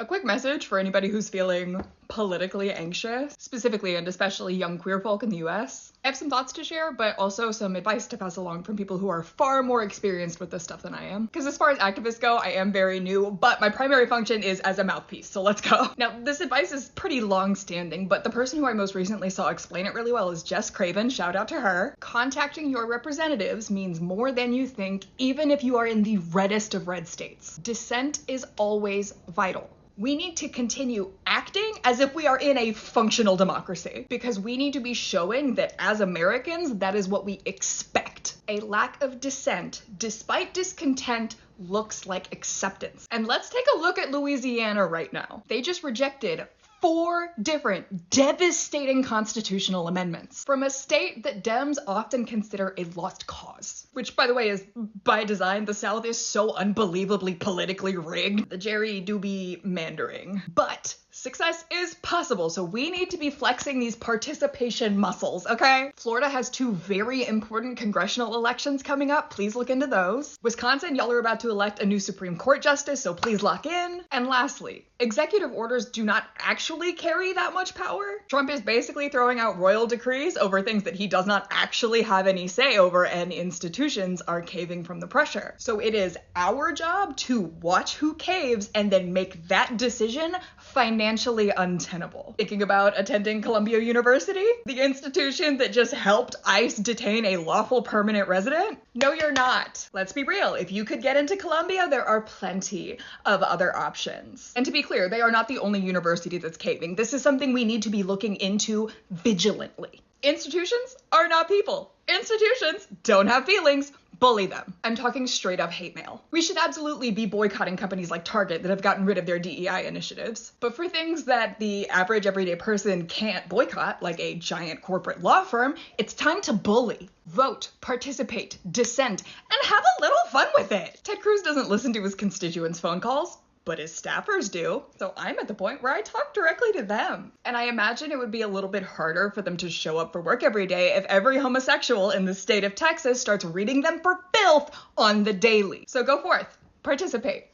A quick message for anybody who's feeling politically anxious, specifically and especially young queer folk in the US. I have some thoughts to share, but also some advice to pass along from people who are far more experienced with this stuff than I am. Because as far as activists go, I am very new, but my primary function is as a mouthpiece, so let's go. Now, this advice is pretty long-standing, but the person who I most recently saw explain it really well is Jess Craven, shout out to her. Contacting your representatives means more than you think, even if you are in the reddest of red states. Dissent is always vital. We need to continue acting as if we are in a functional democracy, because we need to be showing that as Americans, that is what we expect. A lack of dissent, despite discontent, looks like acceptance. And let's take a look at Louisiana right now. They just rejected 4 different devastating constitutional amendments from a state that Dems often consider a lost cause. Which, by the way, is by design. The South is so unbelievably politically rigged. The Jerry do be mandering. But success is possible, so we need to be flexing these participation muscles, okay? Florida has 2 very important congressional elections coming up. Please look into those. Wisconsin, y'all are about to elect a new Supreme Court justice, so please lock in. And lastly, executive orders do not actually carry that much power. Trump is basically throwing out royal decrees over things that he does not actually have any say over, and institutions are caving from the pressure. So it is our job to watch who caves and then make that decision financially untenable. Thinking about attending Columbia University, the institution that just helped ICE detain a lawful permanent resident? No, you're not. Let's be real. If you could get into Columbia, there are plenty of other options. And to be clear, they are not the only university that's caving. This is something we need to be looking into vigilantly. Institutions are not people. Institutions don't have feelings. Bully them. I'm talking straight up hate mail. We should absolutely be boycotting companies like Target that have gotten rid of their DEI initiatives. But for things that the average everyday person can't boycott, like a giant corporate law firm, it's time to bully. Vote, participate, dissent, and have a little fun with it. Ted Cruz doesn't listen to his constituents' phone calls, but his staffers do. So I'm at the point where I talk directly to them. And I imagine it would be a little bit harder for them to show up for work every day if every homosexual in the state of Texas starts reading them for filth on the daily. So go forth, participate.